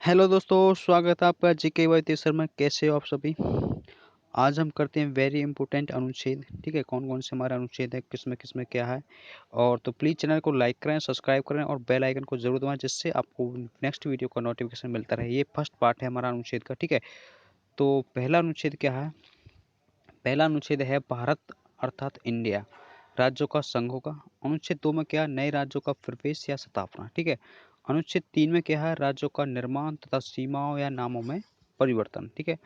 Hello दोस्तों, स्वागत है आपका जीके बाय तेसर में। कैसे हो आप सभी? आज हम करते हैं वेरी इंपॉर्टेंट अनुच्छेद। ठीक है, कौन-कौन से हमारे अनुच्छेद हैं, किसमें क्या है। और तो प्लीज़ चैनल को लाइक करें, सब्सक्राइब करें और बेल आइकन को ज़रूर दबाएँ, जिससे आपको नेक्स्ट वीडियो का नोटिफिकेशन मिलता रहे। ये फर्स्ट पार्ट है हमारा अनुच्छेद का। ठीक है, तो पहला अनुच्छेद क्या है? पहला अनुच्छेद है भारत अर्थात इंडिया राज्यों का संघ होगा। अनुच्छेद 2 में क्या है? नए राज्यों का प्रवेश या स्थापना। ठीक है, अनुच्छेद 3 में क्या है? राज्यों का निर्माण तथा सीमाओं या नामों में परिवर्तन। ठीक है,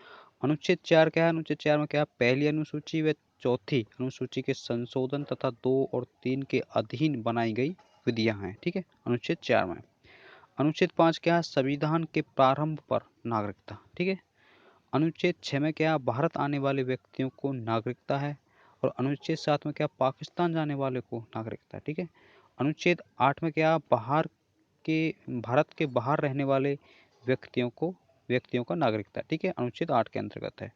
अनुच्छेद 4 क्या है? अनुच्छेद 4 में क्या है? पहली अनुसूची व चौथी अनुसूची के संशोधन तथा 2 और 3 के अधीन बनाई गई विधियां हैं। ठीक है, अनुच्छेद 4 में। अनुच्छेद 5 क्या है? संविधान के प्रारंभ पर नागरिकता। ठीक है, अनुच्छेद 6 में क्या? भारत आने वाले व्यक्तियों को नागरिकता है। और अनुच्छेद 7 में क्या? पाकिस्तान जाने वाले को नागरिकता है। ठीक है, अनुच्छेद 8 में क्या? के भारत के बाहर रहने वाले व्यक्तियों का नागरिकता है। ठीक है, अनुच्छेद 8 के अंतर्गत है।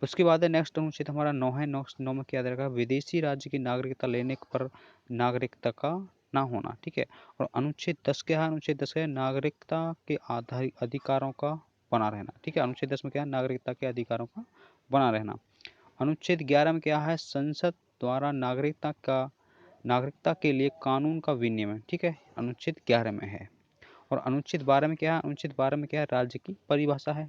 उसके बाद है नेक्स्ट अनुच्छेद हमारा 9 है। 9 में क्या रहेगा? विदेशी राज्य की नागरिकता लेने पर नागरिकता का ना होना। ठीक है, और अनुच्छेद 10 क्या है? अनुच्छेद 10 है नागरिकता के आधारित अधिकारों का बना रहना। ठीक है, अनुच्छेद 10 में क्या है? नागरिकता के अधिकारों का बना रहना। अनुच्छेद 11 में क्या है? संसद द्वारा नागरिकता के लिए कानून का विनियमन। ठीक है, अनुच्छेद 11 में है। और अनुच्छेद 12 में क्या है? अनुच्छेद 12 में क्या है? राज्य की परिभाषा है।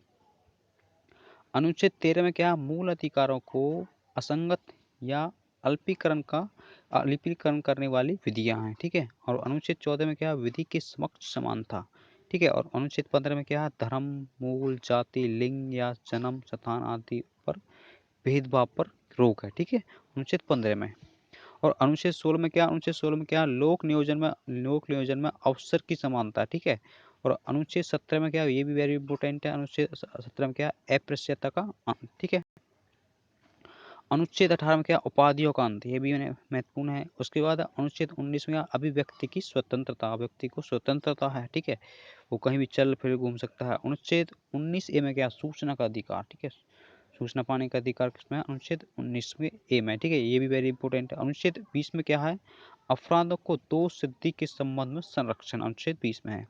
अनुच्छेद 13 में क्या? मूल अधिकारों को असंगत या अलिपीकरण करने वाली विधियां हैं। ठीक है, और अनुच्छेद 14 में क्या? विधि के समक्ष समानता। ठीक है, और अनुच्छेद 15 में क्या? धर्म, मूल, जाति, लिंग या जन्म स्थान आदि पर भेदभाव पर रोक है। ठीक है, अनुच्छेद 15 में। और अनुच्छेद 16 में क्या? अनुच्छेद 16 में क्या? लोक नियोजन में अवसर की समानता। ठीक है, और अनुच्छेद 17 में क्या? ये भी वेरी इंपॉर्टेंट है। अनुच्छेद 17 में क्या? अस्पृश्यता का अंत। ठीक है, अनुच्छेद 18 में क्या? उपाधियों का अंत। ये भी महत्वपूर्ण है। उसके बाद अनुच्छेद 19 में क्या? अभिव्यक्ति की स्वतंत्रता। व्यक्ति को स्वतंत्रता है। ठीक है, वो कहीं भी चल फिर घूम सकता है। अनुच्छेद 19 ए में क्या? सूचना का अधिकार। ठीक है, सूचना पाने का अधिकार किसमें है? अनुच्छेद 19वें ए में। ठीक है, ये भी वेरी इंपॉर्टेंट है। अनुच्छेद 20 में क्या है? अपराधों को दोष सिद्धि के संबंध में संरक्षण, अनुच्छेद 20 में है।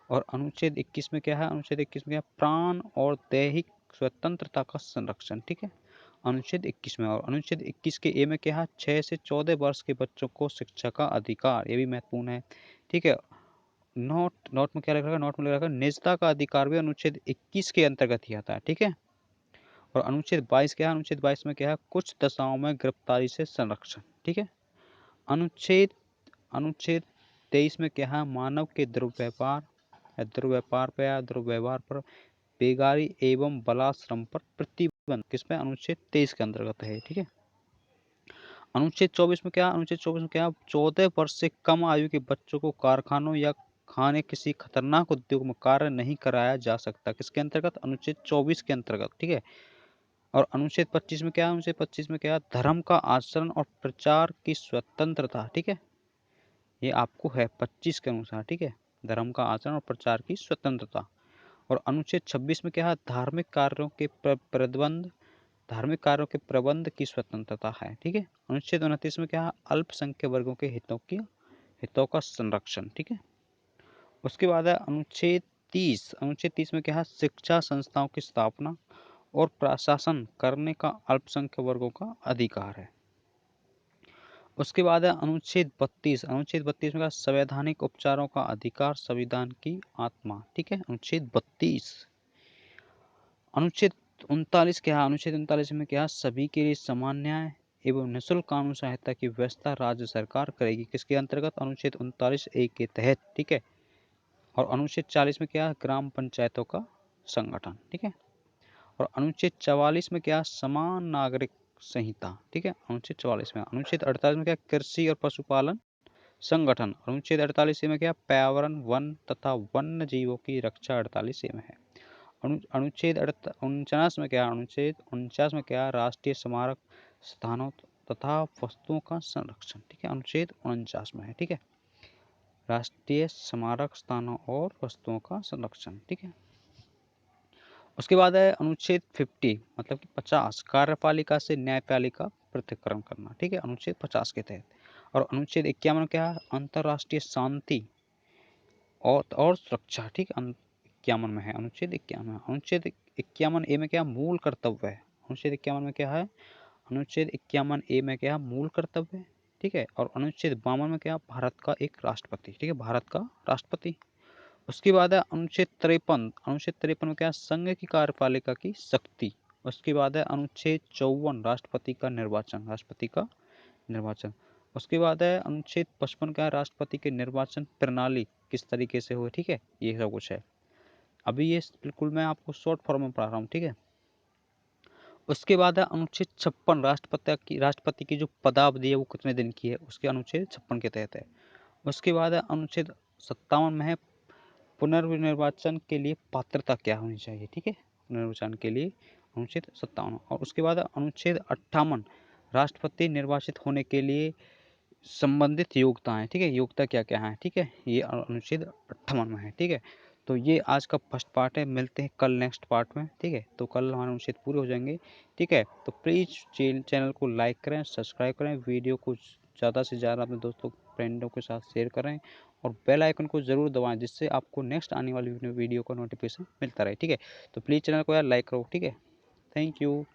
और अनुच्छेद 21 में क्या है? अनुच्छेद 21 में क्या? प्राण और दैहिक स्वतंत्रता का संरक्षण। ठीक है, अनुच्छेद 21 में। और अनुच्छेद 21 के ए में क्या है? 6 से 14 वर्ष के बच्चों को शिक्षा का अधिकार। ये भी महत्वपूर्ण है। ठीक है, नोट नोट में क्या लगेगा? नोट में लगेगा निजता का अधिकार भी अनुच्छेद 21 के अंतर्गत ही आता है। ठीक है, और अनुच्छेद 22 क्या है? अनुच्छेद 22 में क्या है? कुछ दशाओं में गिरफ्तारी से संरक्षण। ठीक है, अनुच्छेद अनुच्छेद 23 में क्या है? मानव के दुर्व्यवहार पर बेगारी एवं बलाश्रम पर प्रतिबंध किसमें? अनुच्छेद 23 के अंतर्गत है। ठीक है, अनुच्छेद 24 में क्या? अनुच्छेद 24 में क्या? 14 वर्ष से कम आयु के बच्चों को कारखानों या खाने किसी खतरनाक उद्योग में कार्य नहीं कराया जा सकता। किसके अंतर्गत? अनुच्छेद 24 के अंतर्गत। ठीक है, और अनुच्छेद 25 में क्या? अनुच्छेद 25 में क्या? धर्म का आचरण और प्रचार की स्वतंत्रता। ठीक है, ये आपको है 25 के अनुसार। ठीक है, धर्म का आचरण और प्रचार की स्वतंत्रता। और अनुच्छेद 26 में क्या है? धार्मिक कार्यों के प्रबंध की स्वतंत्रता है। ठीक है, अनुच्छेद 29 में क्या है? अल्पसंख्यक वर्गों के हितों का संरक्षण। ठीक है, उसके बाद है अनुच्छेद 30। अनुच्छेद 30 में क्या है? शिक्षा संस्थाओं की स्थापना और प्रशासन करने का अल्पसंख्यक वर्गों का अधिकार है। उसके बाद है अनुच्छेद 32। अनुच्छेद 32 में क्या? संवैधानिक उपचारों का अधिकार, संविधान की आत्मा। ठीक है, अनुच्छेद 32। अनुच्छेद 39 क्या है? अनुच्छेद 39 में क्या? सभी के लिए समान न्याय एवं निःशुल्क कानून सहायता की व्यवस्था राज्य सरकार करेगी। किसके अंतर्गत? अनुच्छेद 39 ए के तहत। ठीक है, और अनुच्छेद 40 में क्या? ग्राम पंचायतों का संगठन। ठीक है, और अनुच्छेद 44 में क्या? समान नागरिक संहिता। ठीक है, अनुच्छेद 44 में। अनुच्छेद 48 में क्या? कृषि और पशुपालन संगठन। अनुच्छेद 48 में क्या? पर्यावरण, वन तथा वन्य जीवों की रक्षा 48 में है। अनुच्छेद 49 में क्या? अनुच्छेद 49 में क्या? राष्ट्रीय स्मारक स्थानों तथा वस्तुओं का संरक्षण। ठीक है, अनुच्छेद 49 में है। ठीक है, राष्ट्रीय स्मारक स्थानों और वस्तुओं का संरक्षण। ठीक है, उसके बाद है अनुच्छेद 50 मतलब कि 50 कार्यपालिका से न्यायपालिका पृथक्करण करना। ठीक है, अनुच्छेद 50 के तहत। और अनुच्छेद 51 क्या है? अंतर्राष्ट्रीय शांति और सुरक्षा। ठीक है, 51 में है, अनुच्छेद 51 में। अनुच्छेद 51 ए में क्या मूल कर्तव्य है, अनुच्छेद 51 में क्या है, अनुच्छेद 51 ए में क्या मूल कर्तव्य है, ठीक है। और अनुच्छेद 52 में क्या, भारत का एक राष्ट्रपति, ठीक है, भारत का राष्ट्रपति। उसके बाद है अनुच्छेद 53, अनुच्छेद 53 में क्या, संघ की कार्यपालिका की शक्ति। उसके बाद है अनुच्छेद 54, राष्ट्रपति का निर्वाचन, राष्ट्रपति का निर्वाचन। उसके बाद है अनुच्छेद 55 का, राष्ट्रपति के निर्वाचन प्रणाली किस तरीके से हो, ठीक है, ये सब कुछ है। अभी ये बिल्कुल मैं आपको शॉर्ट फॉर्म में पढ़ा रहा हूँ, ठीक है। उसके बाद है अनुच्छेद 56, राष्ट्रपति की जो पदावधि है वो कितने दिन की है, उसके अनुच्छेद 56 के तहत है। उसके बाद है अनुच्छेद 57 में है पुनर्निर्वाचन के लिए पात्रता क्या होनी चाहिए, ठीक है, पुनर्निर्वाचन के लिए अनुच्छेद 57। और उसके बाद अनुच्छेद 58, राष्ट्रपति निर्वाचित होने के लिए संबंधित योग्यताएं, ठीक है, योग्यता क्या क्या है, ठीक है, ये अनुच्छेद 58 में है, ठीक है। तो ये आज का फर्स्ट पार्ट है, मिलते हैं कल नेक्स्ट पार्ट में, ठीक है। तो कल हमारे अनुच्छेद पूरे हो जाएंगे, ठीक है। तो प्लीज़ चैनल को लाइक करें, सब्सक्राइब करें, वीडियो को ज़्यादा से ज़्यादा अपने दोस्तों फ्रेंडों के साथ शेयर करें और बेल आइकन को ज़रूर दबाएं, जिससे आपको नेक्स्ट आने वाली वीडियो का नोटिफिकेशन मिलता रहे, ठीक है। तो प्लीज़ चैनल को यार लाइक करो, ठीक है। Thank you.